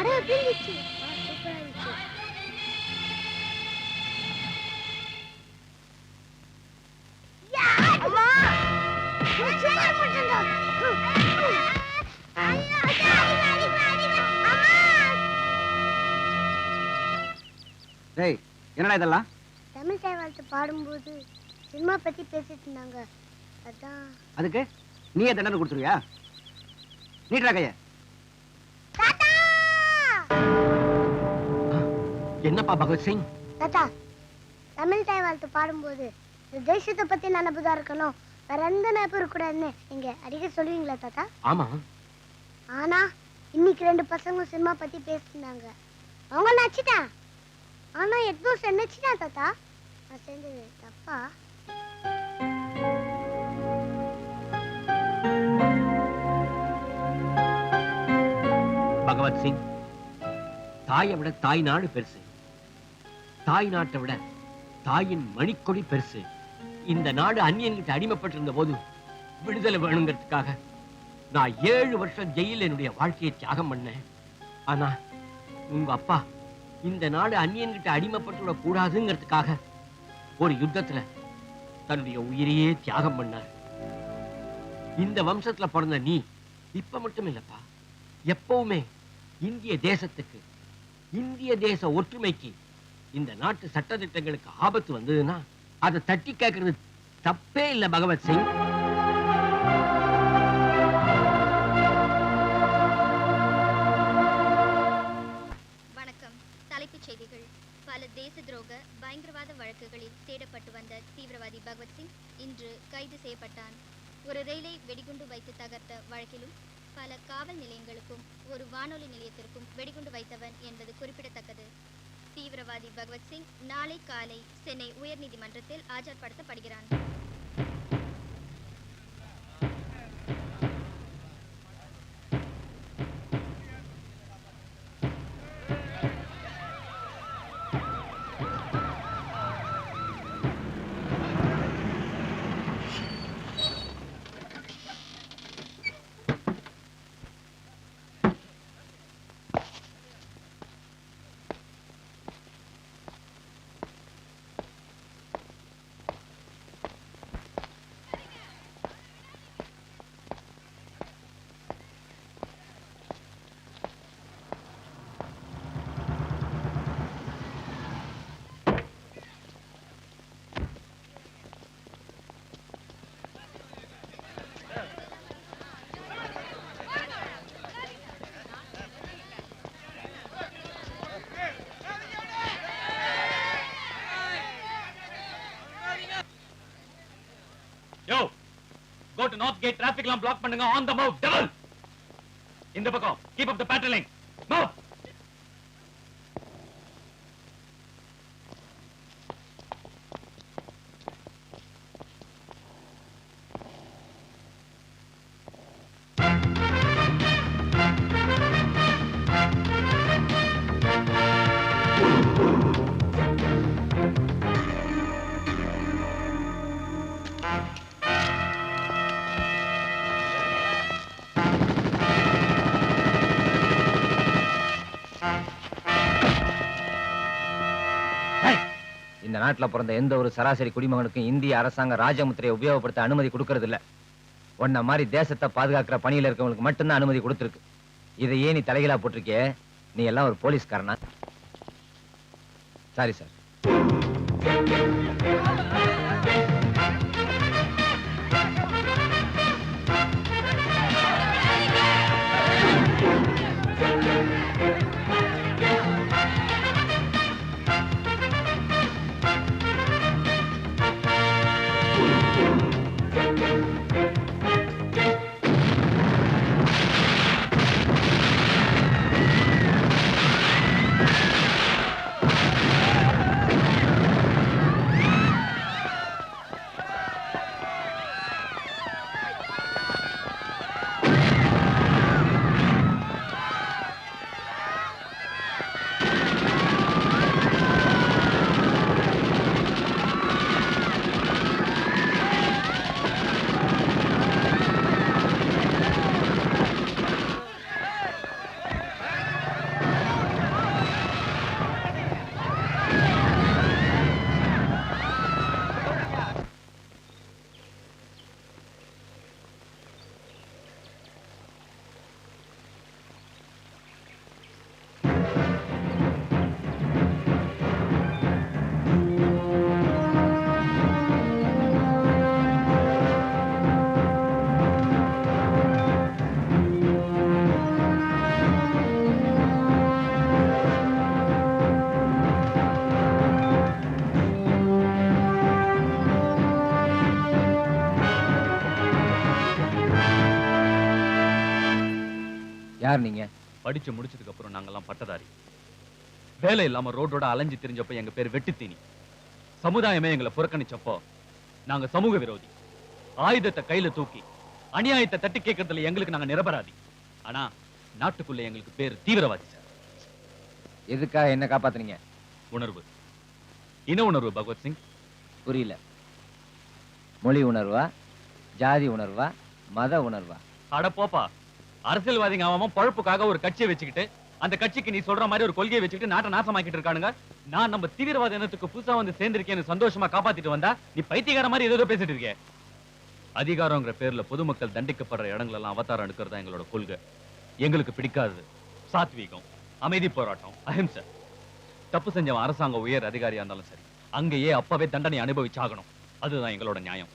படம் எப்படி இருந்துச்சு? சூப்பரா இருந்துச்சு. அம்மா சேலை போட்டுடா. ஐயா அடி. அம்மா டேய் என்னடா இதெல்லாம்? தமிழ் தாய் வாழ்த்து பாடும்போது சினிமா பத்தி பேசிட்டு இருந்தாங்க. அதான். அதுக்கு நீயே தண்டனை கொடுத்துருவியா? நீட்டா கைய. தாத்தா! என்னப்பா பகத்சிங்? தாத்தா, தமிழ் தாய் வாழ்த்து பாடும்போது இந்த தேசத்தை பத்தி நினைப்புதா இருக்கணும், வேற எந்த நினைப்பு இருக்கக்கூடாதுன்னு நீங்க அடிக்கடி சொல்லுவீங்களா தாத்தா? ஆமா. ஆனா இன்னைக்கு 2 பசங்க சினிமா பத்தி பேசினாங்க. அவங்க நச்சிட்டேன். ஆனா எதுவும் செஞ்சுட்டேன் தாத்தா. நான் செஞ்சது தப்பா? பகவத் சிங், தாயை விட தாய் நாடு பெருசு, தாய் நாட்டை விட தாயின் மணிக்கொடி பெருசு. இந்த நாடு அந்நியன்கிட்ட அடிமைப்பட்டிருந்த போது விடுதலை வேணுங்கிறதுக்காக நான் 7 வருஷம் ஜெயில என்னுடைய வாழ்க்கையை தியாகம் பண்ணேன். ஆனா உங்க அப்பா இந்த நாடு அந்நியன்கிட்ட அடிமைப்பட்டுவிட கூடாதுங்கிறதுக்காக ஒரு யுத்தத்துல தன்னுடைய உயிரையே தியாகம் பண்ணார். இந்த வம்சத்துல பிறந்த நீ இப்ப மட்டும் இல்லப்பா, எப்பவுமே இந்திய தேசத்துக்கு, இந்திய தேச ஒற்றுமைக்கு, இந்த நாட்டு சட்டதிட்டங்களுக்கு ஆபத்து வந்ததுன்னா அதை தட்டி கேட்கறது தப்பே இல்லை பகவத் சிங். வணக்கம். தலைப்புச் செய்திகள். பல தேச துரோக பயங்கரவாத வழக்குகளில் தேடப்பட்டு வந்த தீவிரவாதி பகவத் சிங் இன்று கைது செய்யப்பட்டான். ஒரு ரயிலை வெடிகுண்டு வைத்து தகர்த்த வழக்கிலும் பல காவல் நிலையங்களுக்கும் ஒரு வானொலி நிலையத்திற்கும் வெடிகுண்டு வைத்தவன் என்பது குறிப்பிடத்தக்கது. தீவிரவாதி பகவத் சிங் நாளை காலை சென்னை உயர்நீதிமன்றத்தில் ஆஜர்படுத்தப்படுகிறான். Yo, go to North Gate, traffic லாம் block பண்ணுங்க. On the move, double. இந்த பக்கம், keep up the patrolling. Move. இந்த நாட்டில் பிறந்த எந்த ஒரு சராசரி குடிமகனுக்கும் இந்திய அரசாங்கம் ராஜமுத்திரையை உபயோகப்படுத்த அனுமதி கொடுக்கறது இல்ல. உன்ன மாதிரி தேசத்தை பாதுகாக்கிற பணியில இருக்கவங்களுக்கு மட்டும்தான் அனுமதி கொடுத்திருக்கு. இதை ஏன் நீ தலைகீழா போட்டிருக்கே? நீ எல்லாம் ஒரு போலீஸ்காரனா? Sorry sir. யார் நீங்க? படிச்சு முடிச்சதுக்கு அப்புறம் நாங்கெல்லாம் பட்டதாரி. வேலை இல்லாம ரோடோட அலைஞ்சு திரிஞ்சப்ப எங்க பேர் வெட்டுத்தீனி. சமுதாயமே எங்களை புறக்கணிச்சப்போ நாங்க சமூக விரோதி. ஆயுதத்தை கையில தூக்கி அநியாயத்தை தட்டி கேட்கறதுல எங்களுக்கு நாங்க நிரபராதி. ஆனா நாட்டுக்குள்ள எங்களுக்கு பேர் தீவிரவாதி சார். எதுக்காக என்ன காப்பாத்துறீங்க? உணர்வு, இன உணர்வு. பகவத்சிங், புரியல. மொழி உணர்வா, ஜாதி உணர்வா, மத உணர்வா? அட போப்பா, அரசியல்வாதிங்க அவன் பழப்புக்காக ஒரு கட்சியை வச்சுக்கிட்டு அந்த கட்சிக்கு நீ சொல்ற மாதிரி ஒரு கொள்கையை வச்சுக்கிட்டு நாட்டை நாசமாக்கிட்டு இருக்கானுங்க. நான் நம்ம தீவிரவாத இனத்துக்கு புதுசா வந்து சேர்ந்திருக்கேன்னு சந்தோஷமா காப்பாத்திட்டு வந்தா நீ பைத்தியக்கார மாதிரி ஏதோ பேசிட்டு இருக்க. அதிகாரங்கிற பேர்ல பொதுமக்கள் தண்டிக்கப்படுற இடங்கள் எல்லாம் அவதாரம் எடுக்கிறதா எங்களோட கொள்கை. எங்களுக்கு பிடிக்காதது சாத்வீகம், அமைதி போராட்டம், அஹிம்சை. தப்பு செஞ்சவன் அரசாங்க உயர் அதிகாரியா இருந்தாலும் சரி, அங்கேயே அப்பவே தண்டனை அனுபவிச்சாகணும். அதுதான் எங்களோட நியாயம்.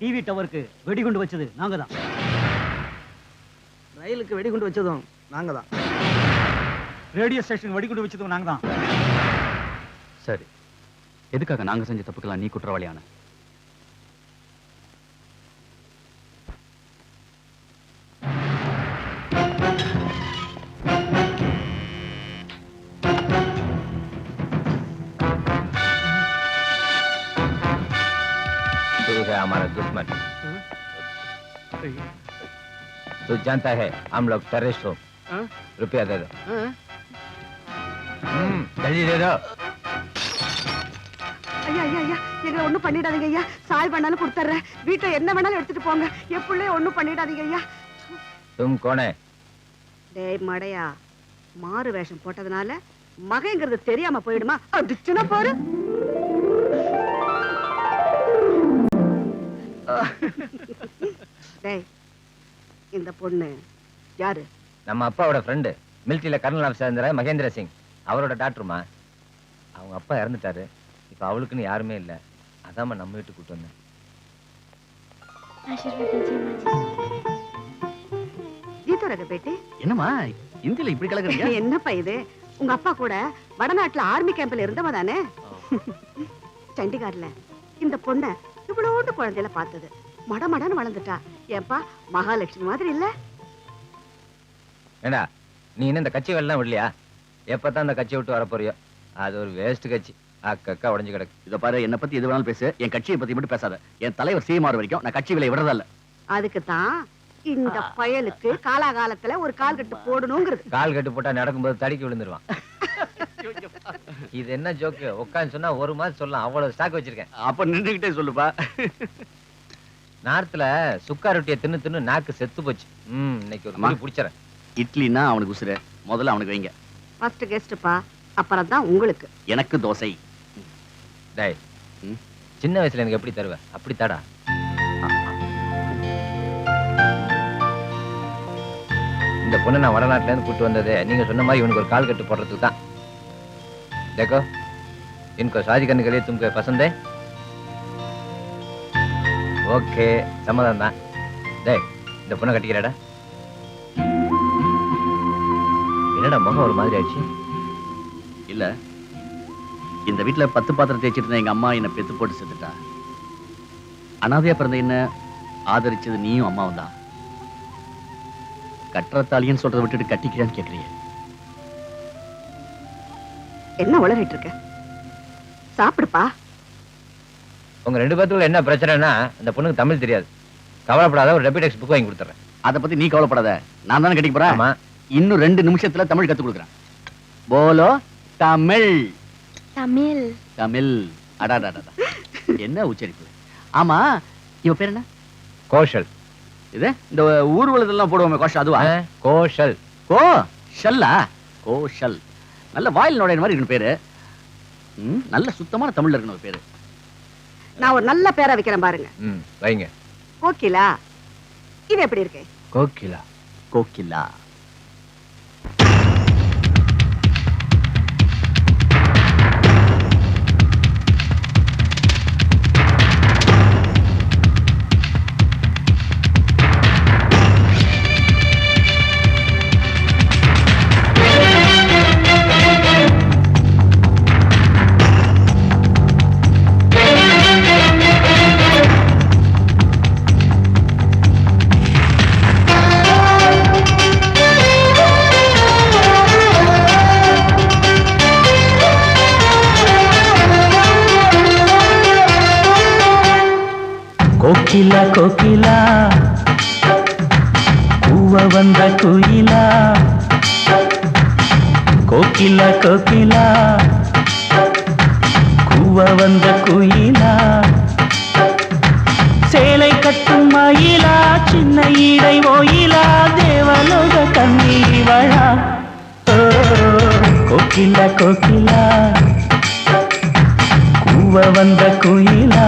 டிவி டவருக்கு வெடிகுண்டு வச்சது நாங்க தான். ரயிலுக்கு வெடிகுண்டு வச்சதும் நாங்க தான். ரேடியோ ஸ்டேஷன் வெடிகுண்டு வச்சதும் நாங்க தான். சரி, எதுக்காக நாங்க செஞ்ச தப்புக்கெல்லாம் நீ குற்றவாளியான? हमारा दुश्मन तू जानता है हम लोग टेररिस्ट हो। रुपया दे दो। जल्दी दे दो। ஐயா ஐயா ஐயா, எங்களை ஒண்ணும் பண்ணிடாதீங்க ஐயா. சாய் வேணாலும் கொடுத்துறேன். வீட்டை என்ன வேணாலும் எடுத்துட்டு போங்க. என் பிள்ளைய ஒண்ணும் பண்ணிடாதீங்க ஐயா. तुम कौन है? டேய் மடையா, மாறு வேஷம் போட்டதுனால மகைங்கிறது தெரியாம போயிடுமா? அடிச்சுனா பாரு. டேய், இந்த பொண்ணு யாரு? நம்ம அப்பாவோட ஃப்ரெண்டு, மிலிட்டரியில கர்னல் ஆஃபீஸர் இருந்தாரு, மகேந்திர சிங். அவரோட டாக்டருமா. அவங்க அப்பா இறந்துட்டாரு. இப்ப அவளுக்குன்னு யாருமே இல்ல. அதாம நம்ம வீட்டுக்கு கூட்டு வந்தேன். ஜீத்தோரக பேட்டி. என்னம்மா இந்தியில இப்படி கலக்குறீங்க? என்னப்பா இது? உங்க அப்பா கூட வடநாட்டுல ஆர்மி கேம்ப்ல இருந்தவ தானே? சண்டிகார்ல இந்த பொண்ண இவ்வளோண்டு குழந்தையில பார்த்தது. மடமடன்னு வளர்ந்துட்டா. ஏன்பா மகாலட்சுமி மாதிரி இல்ல? ஏண்டா, நீ இன்னும் இந்த கட்சி வேலை விடலையா? எப்பதான் அந்த கட்சியை விட்டு வர போறியோ? அது ஒரு வேஸ்ட் கட்சி. அக்கா உடைஞ்சு கிடக்கு. இத பாரு, என்ன பத்தி எது வேணாலும் பேசு, என் கட்சியை பத்தி மட்டும் பேசாத. என் தலைவர் சீமாறு வரைக்கும் நான் கட்சி விலை விடுறதா இல்ல. அதுக்கு தான் இந்த பயலுக்கு காலாகாலத்துல ஒரு கால் கட்டு போடணுங்கிறது. கால் கட்டு போட்டா நடக்கும்போது தடிக்கி விழுந்துருவான். இது என்ன ஜோக்கு? உட்காந்து சொன்னா ஒரு மாசம் சொல்லலாம். அவ்வளவு ஸ்டாக் வச்சிருக்கேன். அப்ப நின்றுகிட்டே சொல்லுப்பா. நார்த்ல சுக்கா ரொட்டியை தின்னு தின்னு நாக்கு செத்து போச்சு. இன்னைக்கு ஒரு மாதிரி பிடிச்சறேன். இட்லினா அவனுக்கு உசுர, முதல்ல அவனுக்கு வைங்க. ஃபர்ஸ்ட் கெஸ்ட்ப்பா, அப்புறம் தான் உங்களுக்கு. எனக்கு தோசை. டேய், சின்ன வயசுல எனக்கு எப்படி தருவ? அப்படி தாடா. இந்த பொண்ணை நான் வடநாட்டுல இருந்து கூட்டு வந்தது நீங்க சொன்ன மாதிரி இவனுக்கு ஒரு கால் கட்டு போடுறதுக்கு தான். देखो, इनको शादी करने के लिए तुमको पसंद है? ओके, சம்மதம் தான். டேய், இந்த பொண்ணை கட்டிக்கிறடா. என்னடா முகம் ஒரு மாதிரி ஆயிடுச்சு? இல்ல, இந்த வீட்டுல 10 பாத்திரம் தேய்ச்சிட்டு இருந்த எங்க அம்மா என்ன பெத்து போட்டு செத்துட்டா. அனாதையா பிறந்த என்ன ஆதரிச்சது நீயும் அம்மாவும் தான். கற்றத்தாலின்னு சொல்றதை விட்டுட்டு கட்டிக்கிறான்னு கேக்குறீங்க. என்ன உளறிட்டு இருக்க? சாப்பிடுப்பா. உங்க ரெண்டு பேத்துக்குள்ள என்ன பிரச்சனைனா, அந்த பொண்ணுக்கு தமிழ் தெரியாது. கவலைப்படாத, ஒரு ரெபிடெக்ஸ் புக் வாங்கி கொடுத்துறேன். அதை பத்தி நீ கவலைப்படாத, நான் தானே கட்டிக்க போறேன். ஆமா, இன்னும் 2 நிமிஷத்துல தமிழ் கத்து கொடுக்குறேன். போலோ தமிழ். தமிழ் தமிழ். அடாடாடா, என்ன உச்சரிப்பு. ஆமா, இவ பேர் என்ன? கோஷல். இது இந்த ஊர்வலத்தெல்லாம் போடுவோமே கோஷல், அதுவா? கோஷல். கோஷல்லா? கோஷல். நல்ல வாயில் நுழையிற மாதிரி இருக்கணும் பேரு. நல்ல சுத்தமான தமிழ்ல இருக்கணும் ஒரு பேரு. நான் ஒரு நல்ல பேரை வைக்கிறேன் பாருங்க. வைங்க. கோகிலா. இது எப்படி இருக்கு? கோகிலா. கோகிலா. கோகிலா கோகிலா கூவ வந்த குயிலா கோகிலா கோகிலா கூவ வந்த குயிலா சேலை கட்டும் மயிலா சின்ன இடை ஓயிலா தேவலோக கண்ணீவழா கோகிலா கோகிலா கூவ வந்த குயிலா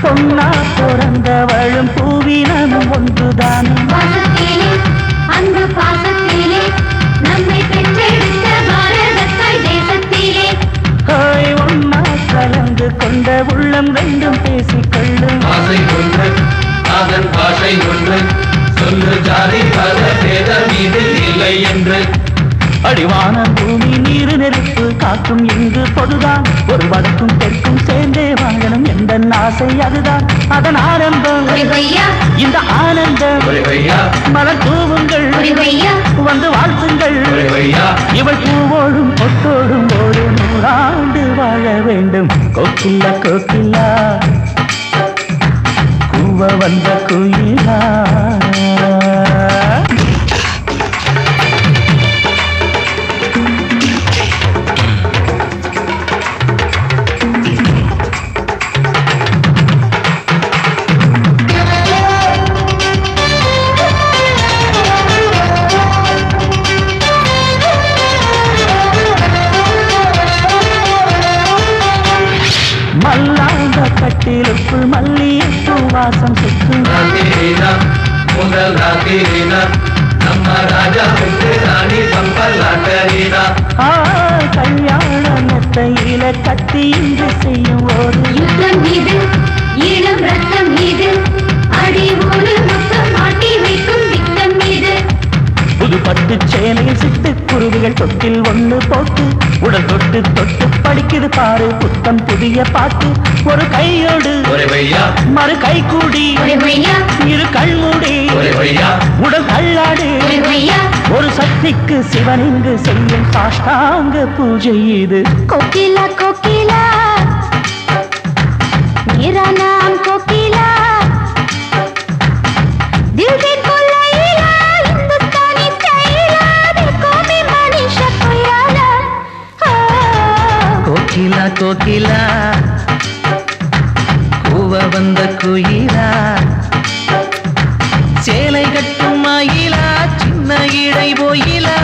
பொன்னா பிறந்தவளும் பூவினும் ஒன்றுதான் அன்பு பாசத்திலே நம்மை பெற்றெடுத்த பாரத தாய் தேசத்திலே ஒன்னா கலந்து கொண்ட உள்ளம் ரெண்டும் பேசிக்கொள்ளும் ஆசை ஒன்று அதன் பாஷை ஒன்று சொல்லு ஜாதி பல பேதம் இதில் இல்லை என்று அடிவான பூமி நீரு நெருப்பு காக்கும் இங்கு பொதுதான் ஒரு வடக்கும் தெற்கும் சேர்ந்தே வாழணும் எந்த ஆசை அதுதான் அதன் ஆரம்பம் இந்த ஆனந்தம் மலர் தூவுங்கள் வந்து வாழ்த்துங்கள் இவள் பூவோடும் பொட்டோடும் ஒரு 100 ஆண்டு வாழ வேண்டும் கோகிலா கோகிலா கூவ வந்த குயிலா மல்லாந்த கட்டிலுக்குள் மல்லிகைப்பூ வாசம் சுற்றும் முதல் ராத்திரினா நம்ம ராஜா விட்டு ராணி பம்பல்லாட்டரீனா கல்யாண மெத்தையில கத்தி இன்று செய்யும் ஒரு யுத்தம் இது ஈழம் ரத்தம் இது அடி ஒரு முத்தம் மாட்டி வைக்கும் திட்டம் இது புது பட்டு சேலையில் சிட்டு குருவிகள் தொட்டில் ஒண்ணு போட்டு உடல் தொட்டு தொட்டு படிக்குது பாரு புத்தம் புதிய பாட்டு ஒரு கையோடு மறு கை கூடி இரு கண்மூடி உடல் தள்ளாடு ஒரு சக்திக்கு சிவன் இங்கு செய்யும் சாஷ்டாங்க பூஜை இது கோகிலா கோகிலா मेरा नाम कोकिला दिल दिन को लैला हिंदुस्तानी चैला देखो मैं मनीषा कोयला கோகிலா கோகிலா கூவ வந்த குயிலா சேலை கட்டும் மயிலா சின்ன இடை போயிலா